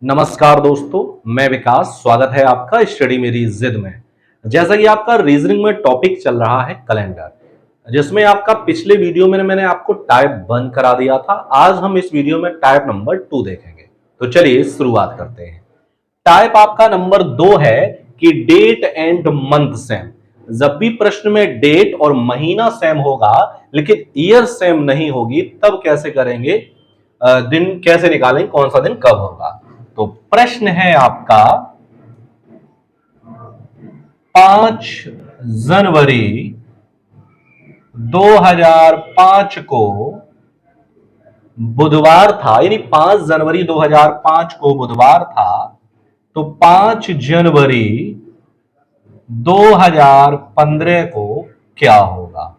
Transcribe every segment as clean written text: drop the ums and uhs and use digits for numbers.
नमस्कार दोस्तों, मैं विकास। स्वागत है आपका स्टडी मेरी जिद में। जैसा कि आपका रीजनिंग में टॉपिक चल रहा है कैलेंडर, जिसमें आपका पिछले वीडियो में मैंने आपको टाइप 1 करा दिया था। आज हम इस वीडियो में टाइप नंबर 2 देखेंगे। तो चलिए शुरुआत करते हैं। टाइप आपका नंबर 2 है कि डेट एंड मंथ सेम। जब भी प्रश्न में डेट और महीना सेम होगा लेकिन ईयर सेम नहीं होगी, तब कैसे करेंगे, दिन कैसे निकालेंगे, कौन सा दिन कब होगा। तो प्रश्न है आपका 5 जनवरी 2005 को बुधवार था, यानी 5 जनवरी 2005 को बुधवार था, तो 5 जनवरी 2015 को क्या होगा।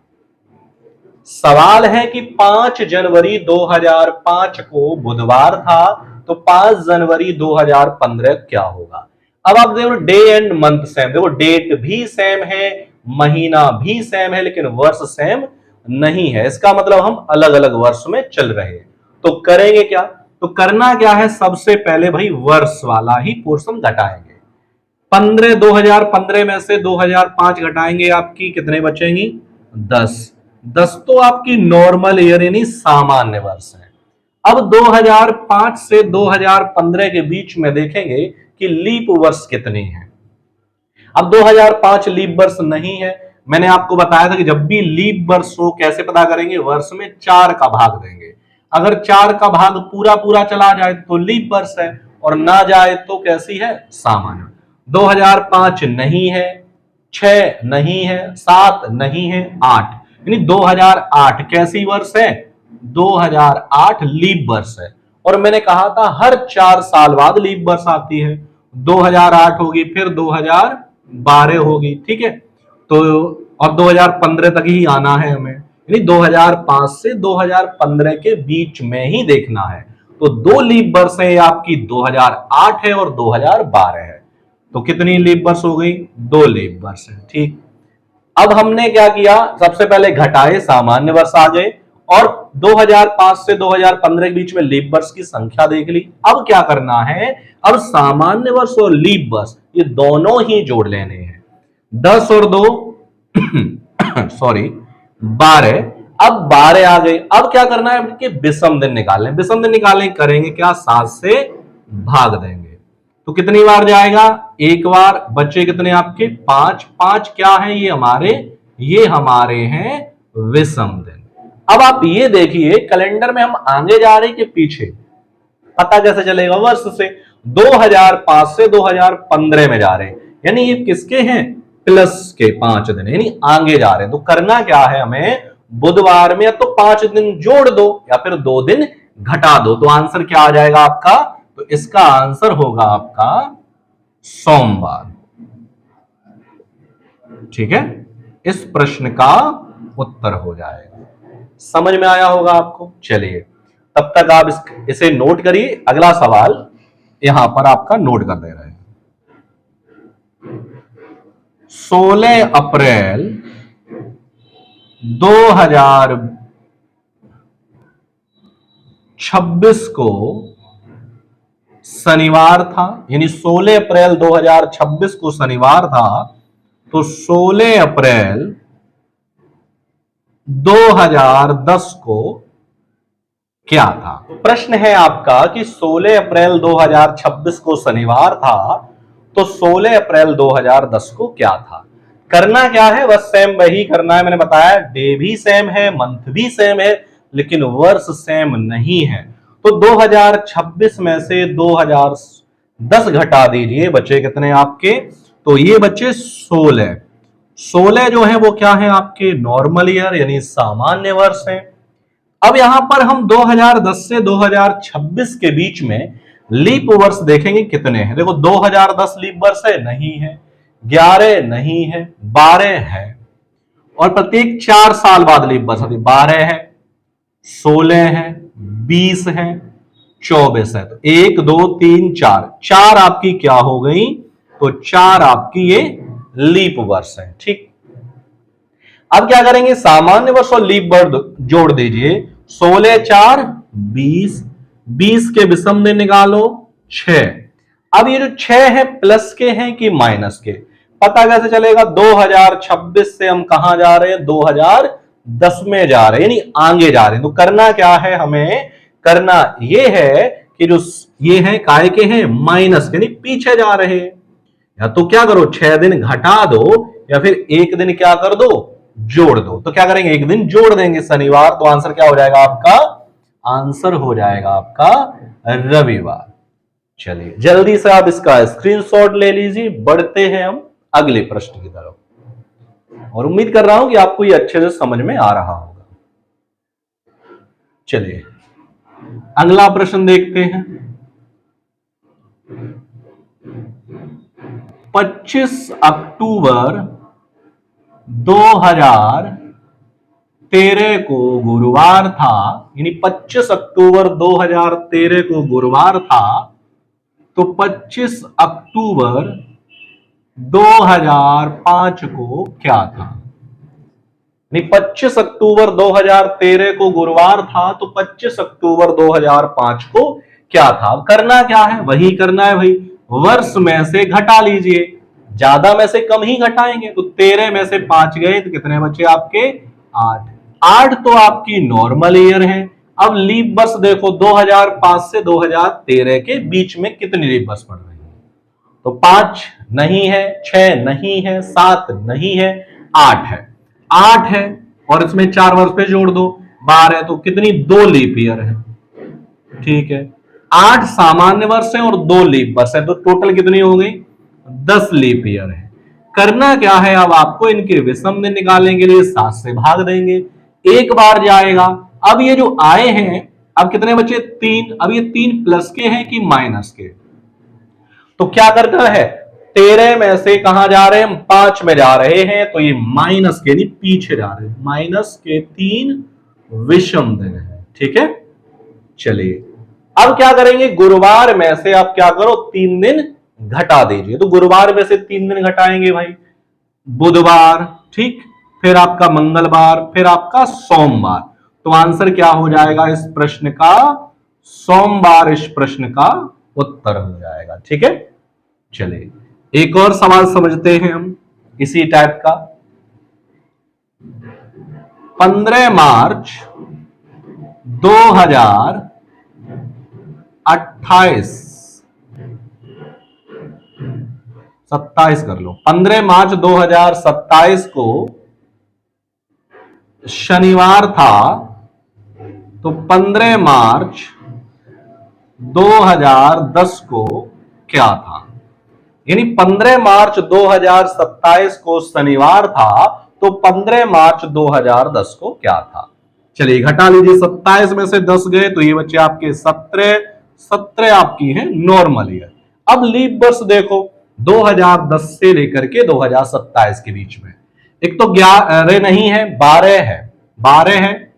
सवाल है कि 5 जनवरी 2005 को बुधवार था, तो 5 जनवरी 2015 क्या होगा। अब आप देखो डे एंड मंथ सेम, देखो डेट भी सेम है, महीना भी सेम है, लेकिन वर्ष सेम नहीं है। इसका मतलब हम अलग अलग वर्ष में चल रहे हैं। तो करेंगे क्या, तो करना क्या है, सबसे पहले भाई वर्ष वाला ही पोर्शन घटाएंगे। 2015 में से 2005 घटाएंगे, आपकी कितने बचेंगी, 10 तो आपकी नॉर्मल ईयर यानी सामान्य वर्ष है। अब 2005 से 2015 के बीच में देखेंगे कि लीप वर्ष कितने हैं। अब 2005 लीप वर्ष नहीं है। मैंने आपको बताया था कि जब भी लीप वर्ष हो कैसे पता करेंगे, वर्ष में 4 का भाग देंगे। अगर 4 का भाग पूरा पूरा चला जाए तो लीप वर्ष है, और ना जाए तो कैसी है, सामान्य। 2005 नहीं है, 6 नहीं है, 7 नहीं है, 8 यानी 2008 कैसी वर्ष है, 2008 लीप वर्ष है। और मैंने कहा था हर 4 साल बाद लीप वर्ष आती है। 2008 होगी, फिर 2012 होगी, ठीक है। तो और 2015 तक ही आना है हमें, यानी 2005 से 2015 के बीच में ही देखना है। तो 2 लीप वर्ष है आपकी, 2008 है और 2012 है। तो कितनी लीप वर्ष हो गई, 2 लीप वर्ष है, ठीक। अब हमने क्या किया, सबसे पहले घटाए, सामान्य वर्ष आ गए, और 2005 से 2015 के बीच में लीप वर्ष की संख्या देख ली। अब क्या करना है, अब सामान्य वर्ष और लीप वर्ष ये दोनों ही जोड़ लेने हैं। 10 और 2 सॉरी 12। अब 12 आ गए। अब क्या करना है कि विषम दिन निकालने। विषम दिन निकालने करेंगे क्या, 7 से भाग देंगे। तो कितनी बार जाएगा, एक बार। बच्चे कितने आपके, 5। 5 क्या है, ये हमारे हैं विषम दिन। अब आप ये देखिए कैलेंडर में हम आगे जा रहे हैं कि पीछे, पता कैसे चलेगा, वर्ष से। 2005 से 2015 में जा रहे हैं, यानी ये किसके हैं, प्लस के 5 दिन, यानी आगे जा रहे हैं। तो करना क्या है हमें, बुधवार में या तो 5 दिन जोड़ दो या फिर 2 दिन घटा दो। तो आंसर क्या आ जाएगा आपका, तो इसका आंसर होगा आपका सोमवार, ठीक है। इस प्रश्न का उत्तर हो जाएगा। समझ में आया होगा आपको। चलिए तब तक आप इसे नोट करिए। अगला सवाल यहां पर आपका नोट कर दे रहे हैं। 16 अप्रैल 2026 को शनिवार था, यानी 16 अप्रैल 2026 को शनिवार था। तो 16 अप्रैल 2010 को क्या था। प्रश्न है आपका कि 16 अप्रैल 2026 को शनिवार था, तो 16 अप्रैल 2010 को क्या था। करना क्या है, बस सेम वही करना है। मैंने बताया डे भी सेम है, मंथ भी सेम है, लेकिन वर्ष सेम नहीं है। तो 2026 में से 2010 घटा दीजिए, बचे कितने आपके, तो ये बचे 16। 16 जो है वो क्या है आपके, नॉर्मल ईयर यानी सामान्य वर्ष है। अब यहां पर हम 2010 से 2026 के बीच में लीप वर्ष देखेंगे कितने हैं। देखो 2010 लीप वर्ष है, नहीं है। 11 नहीं है, 12 है, और प्रत्येक 4 साल बाद लीप वर्ष आती है। 12 है, 16 है, 20 है, 24 है। तो 1 2 3 4 आपकी क्या हो गई, तो 4 आपकी ये लीप वर्ष है, ठीक। अब क्या करेंगे, सामान्य वर्ष और लीप वर्ष जोड़ दीजिए। 16 4 20, 20 के विषम दिन निकालो 6। अब ये जो 6 है प्लस के हैं कि माइनस के, पता कैसे चलेगा? 2026 से हम कहां जा रहे हैं? 2010 में जा रहे हैं, यानी आगे जा रहे हैं। तो करना क्या है हमें? करना ये है कि जो ये है काय के हैं? माइनस के, यानी पीछे जा रहे हैं। या तो क्या करो, 6 दिन घटा दो, या फिर एक दिन क्या कर दो? जोड़ दो। तो क्या करेंगे? एक दिन जोड़ देंगे, शनिवार। तो आंसर क्या हो जाएगा आपका? आंसर हो जाएगा आपका रविवार। चलिए जल्दी से आप इसका स्क्रीनशॉट ले लीजिए। बढ़ते हैं हम अगले प्रश्न की तरफ, और उम्मीद कर रहा हूं कि आपको ये अच्छे से समझ में आ रहा होगा। चलिए अगला प्रश्न देखते हैं। 25 अक्टूबर 2013 को गुरुवार था, यानी 25 अक्टूबर 2013 को गुरुवार था। तो 25 अक्टूबर 2005 को क्या था? नहीं, 25 अक्टूबर 2013 को गुरुवार था, तो 25 अक्टूबर 2005 को क्या था? करना क्या है? वही करना है भाई, वर्ष में से घटा लीजिए। ज्यादा में से कम ही घटाएंगे, तो 13 में से 5 गए तो कितने बचे आपके? 8। 8 तो आपकी नॉर्मल ईयर है। अब लीप वर्ष देखो, 2005 से 2013 के बीच में कितनी लीप वर्ष पड़ रही है? तो 5 नहीं है, 6 नहीं है, 7 नहीं है, 8 है। 8 है और इसमें 4 वर्ष पे जोड़ दो, 12 है, तो कितनी? 2 लीप ईयर है। ठीक है, 8 सामान्य वर्ष है और 2 लीप वर्ष है, तो टोटल कितनी हो गई? 10 लीप ईयर है। करना क्या है? अब आपको इनके विषम दिन निकालने के लिए 7 से भाग देंगे, एक बार जाएगा। अब ये जो आए हैं, अब कितने बचे? 3। अब ये 3 प्लस के हैं कि माइनस के? तो क्या करना है? 13 में से कहां जा रहे हैं हम? 5 में जा रहे हैं, तो ये माइनस के नहीं, पीछे जा रहे हैं। माइनस के 3 विषम दिन है। ठीक है, चलिए अब क्या करेंगे? गुरुवार में से आप क्या करो? 3 दिन घटा दीजिए। तो गुरुवार में से 3 दिन घटाएंगे भाई, बुधवार, ठीक, फिर आपका मंगलवार, फिर आपका सोमवार। तो आंसर क्या हो जाएगा इस प्रश्न का? सोमवार इस प्रश्न का उत्तर हो जाएगा। ठीक है, चलिए एक और सवाल समझते हैं हम इसी टाइप का। 15 मार्च 2028, 27 कर लो, 15 मार्च 2027 को शनिवार था। तो 15 मार्च 2010 को क्या था? यानी 15 मार्च 2027 को शनिवार था, तो 15 मार्च 2010 को क्या था? चलिए घटा लीजिए, 27 में से 10 गए तो ये बच्चे आपके 17। 17 आपकी है नॉर्मल ईयर। अब लीप वर्ष देखो, 2010 से लेकर के 2027 के बीच में, एक तो 11 नहीं है, 12 है। 12 है,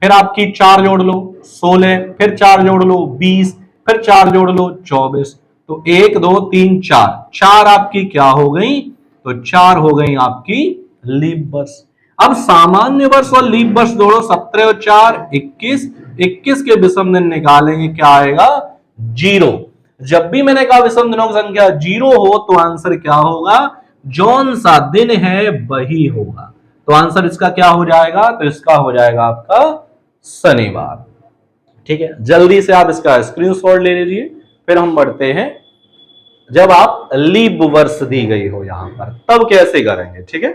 फिर आपकी 4 जोड़ लो 16, फिर 4 जोड़ लो 20, फिर 4 जोड़ लो 24। तो 1 2 3 4, 4 आपकी क्या हो गई? तो 4 हो गई आपकी लीप वर्ष। अब सामान्य वर्ष और लीप वर्ष जोड़ो, 17 और 4 21, 21 के विषम दिन निकालेंगे, क्या आएगा? 0। जब भी मैंने कहा विषम दिनों की संख्या 0 हो तो आंसर क्या होगा? जौन सा दिन है वही होगा। तो आंसर इसका क्या हो जाएगा? तो इसका हो जाएगा आपका शनिवार। ठीक है, जल्दी से आप इसका स्क्रीनशॉट ले लीजिए, फिर हम बढ़ते हैं। जब आप लीप वर्ष दी गई हो यहां पर, तब कैसे करेंगे? ठीक है,